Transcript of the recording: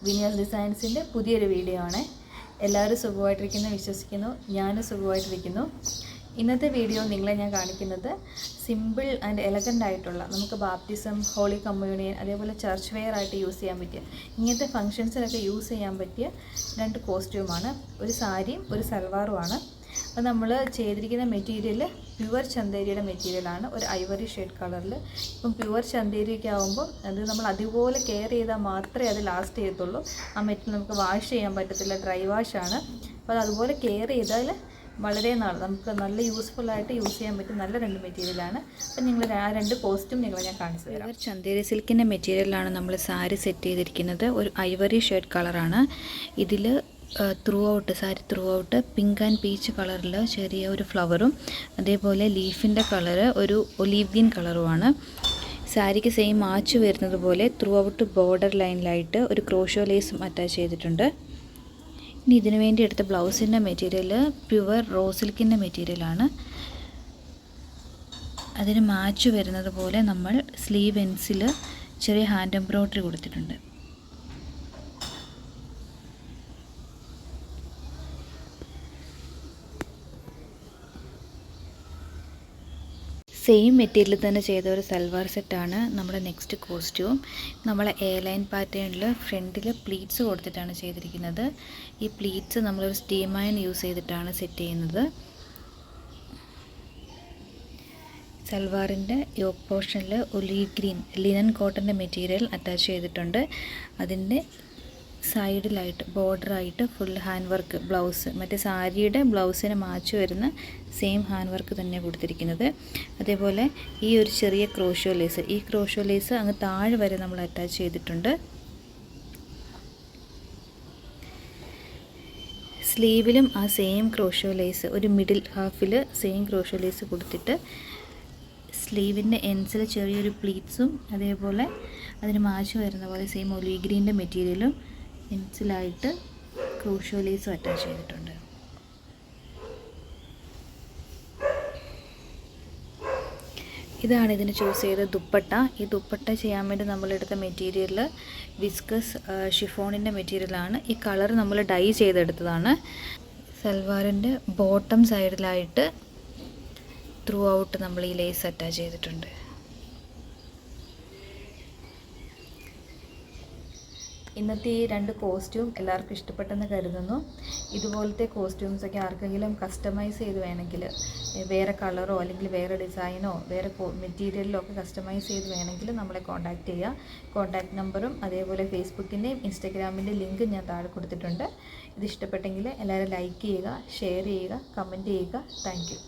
വിനിയാസ് ഡിസൈൻസിൻ്റെ പുതിയൊരു വീഡിയോ ആണ്. എല്ലാവരും സുഖമായിട്ടിരിക്കുന്നു വിശ്വസിക്കുന്നു. ഞാനും സുഖമായിട്ടിരിക്കുന്നു. ഇന്നത്തെ വീഡിയോ നിങ്ങളെ ഞാൻ കാണിക്കുന്നത് സിമ്പിൾ ആൻഡ് എലഗൻ്റ് ആയിട്ടുള്ള നമുക്ക് ബാപ്റ്റിസം, ഹോളി കമ്മ്യൂണിയൻ, അതേപോലെ ചർച്ച് വെയർ ആയിട്ട് യൂസ് ചെയ്യാൻ പറ്റിയ ഇങ്ങനത്തെ ഫംഗ്ഷൻസിലൊക്കെ യൂസ് ചെയ്യാൻ പറ്റിയ 2 കോസ്റ്റ്യൂമാണ്. ഒരു സാരിയും ഒരു സൽവാറുമാണ്. അപ്പോൾ നമ്മൾ ചെയ്തിരിക്കുന്ന മെറ്റീരിയൽ പ്യുവർ ചന്തേരിയുടെ മെറ്റീരിയലാണ്. ഒരു ഐവറി ഷെയ്ഡ് കളറിൽ. ഇപ്പം പ്യുവർ ചന്തേരിയൊക്കെ ആകുമ്പോൾ അത് നമ്മൾ അതുപോലെ കെയർ ചെയ്താൽ മാത്രമേ അത് ലാസ്റ്റ് ചെയ്യത്തുള്ളൂ. ആ മെറ്റീരിയൽ നമുക്ക് വാഷ് ചെയ്യാൻ പറ്റത്തില്ല, ഡ്രൈ വാഷാണ്. അപ്പോൾ അത് അതുപോലെ കെയർ ചെയ്താൽ വളരെ നാൾ നമുക്ക് നല്ല യൂസ്ഫുള്ളായിട്ട് യൂസ് ചെയ്യാൻ പറ്റും നല്ല 2 മെറ്റീരിയലാണ്. അപ്പം നിങ്ങൾ ആ 2 കോസ്റ്റ്യൂം നിങ്ങളെ ഞാൻ കാണിച്ചു തരാം. ചന്തേരി സിൽക്കിൻ്റെ മെറ്റീരിയലാണ് നമ്മൾ സാരി സെറ്റ് ചെയ്തിരിക്കുന്നത്. ഒരു ഐവറി ഷെയ്ഡ് കളറാണ്. ഇതിൽ sari throughout pink and peach കളറിൽ ചെറിയ ഒരു ഫ്ലവറും അതേപോലെ ലീഫിൻ്റെ കളറ് ഒരു ഒലീവ് ഗ്രീൻ കളറുമാണ്. സാരിക്ക് സെയിം മാച്ച് വരുന്നത് പോലെ ത്രൂ ഔട്ട് ബോർഡർ ലൈനിലായിട്ട് ഒരു ക്രോഷോ ലേസും അറ്റാച്ച് ചെയ്തിട്ടുണ്ട്. ഇനി ഇതിനു വേണ്ടി എടുത്ത ബ്ലൗസിൻ്റെ മെറ്റീരിയൽ പ്യുവർ റോ സിൽക്കിൻ്റെ മെറ്റീരിയലാണ്. അതിന് മാച്ച് വരുന്നത് പോലെ നമ്മൾ സ്ലീവ് എൻസിൽ ചെറിയ ഹാൻഡ് എംബ്രോയ്ഡറി കൊടുത്തിട്ടുണ്ട്. സെയിം മെറ്റീരിയൽ തന്നെ ചെയ്ത ഒരു സൽവാർ സെറ്റാണ് നമ്മുടെ നെക്സ്റ്റ് കോസ്റ്റ്യൂം. നമ്മൾ എ ലൈൻ പാറ്റേണിൽ ഫ്രണ്ടിൽ പ്ലീറ്റ്സ് കൊടുത്തിട്ടാണ് ചെയ്തിരിക്കുന്നത്. ഈ പ്ലീറ്റ്സ് നമ്മളൊരു സ്റ്റീം അയൺ യൂസ് ചെയ്തിട്ടാണ് സെറ്റ് ചെയ്യുന്നത്. സൽവാറിൻ്റെ യോക്ക് പോർഷനിൽ ഒലീവ് ഗ്രീൻ ലിനൻ കോട്ടൻ്റെ മെറ്റീരിയൽ അറ്റാച്ച് ചെയ്തിട്ടുണ്ട്. അതിൻ്റെ സൈഡിലായിട്ട് ബോർഡറായിട്ട് ഫുൾ ഹാൻഡ് വർക്ക് ബ്ലൗസ്, മറ്റേ സാരിയുടെ ബ്ലൗസിന് മാച്ച് വരുന്ന സെയിം ഹാൻഡ് വർക്ക് തന്നെ കൊടുത്തിരിക്കുന്നത്. അതേപോലെ ഈ ഒരു ചെറിയ ക്രോഷോ ലേസ്, ഈ ക്രോഷോ ലേസ് അങ്ങ് താഴെ വരെ നമ്മൾ അറ്റാച്ച് ചെയ്തിട്ടുണ്ട്. സ്ലീവിലും ആ സെയിം ക്രോഷോ ലേസ് ഒരു മിഡിൽ ഹാഫിൽ സെയിം ക്രോഷോ ലേസ് കൊടുത്തിട്ട് സ്ലീവിൻ്റെ എൻസിൽ ചെറിയൊരു പ്ലീറ്റ്സും അതേപോലെ അതിന് മാച്ച് വരുന്ന പോലെ സെയിം ഒലീവ് ഗ്രീൻ്റെ മെറ്റീരിയലും എൻസിലായിട്ട് ക്രോഷോ ലേസും അറ്റാച്ച് ചെയ്തിട്ടുണ്ട്. ഇതാണ് ഇതിന് ചൂസ് ചെയ്ത ദുപ്പട്ട. ഈ ദുപ്പട്ട ചെയ്യാൻ വേണ്ടി നമ്മളെടുത്ത മെറ്റീരിയൽ വിസ്കസ് ഷിഫോണിൻ്റെ മെറ്റീരിയലാണ്. ഈ കളർ നമ്മൾ ഡൈ ചെയ്തെടുത്തതാണ്. സൽവാറിൻ്റെ ബോട്ടം സൈഡിലായിട്ട് ത്രൂ ഔട്ട് നമ്മൾ ഈ ലേസ് അറ്റാച്ച് ചെയ്തിട്ടുണ്ട്. ഇന്നത്തെ ഈ 2 കോസ്റ്റ്യൂം എല്ലാവർക്കും ഇഷ്ടപ്പെട്ടെന്ന് കരുതുന്നു. ഇതുപോലത്തെ കോസ്റ്റ്യൂംസൊക്കെ ആർക്കെങ്കിലും കസ്റ്റമൈസ് ചെയ്ത് വേണമെങ്കിൽ വേറെ കളറോ അല്ലെങ്കിൽ വേറെ ഡിസൈനോ വേറെ മെറ്റീരിയലിലോ ഒക്കെ കസ്റ്റമൈസ് ചെയ്ത് വേണമെങ്കിൽ നമ്മളെ കോൺടാക്റ്റ് ചെയ്യുക. കോൺടാക്റ്റ് നമ്പറും അതേപോലെ ഫേസ്ബുക്കിൻ്റെയും ഇൻസ്റ്റഗ്രാമിൻ്റെയും ലിങ്ക് ഞാൻ താഴെ കൊടുത്തിട്ടുണ്ട്. ഇത് ഇഷ്ടപ്പെട്ടെങ്കിൽ എല്ലാവരും ലൈക്ക് ചെയ്യുക, ഷെയർ ചെയ്യുക, കമൻറ്റ് ചെയ്യുക. Thank you.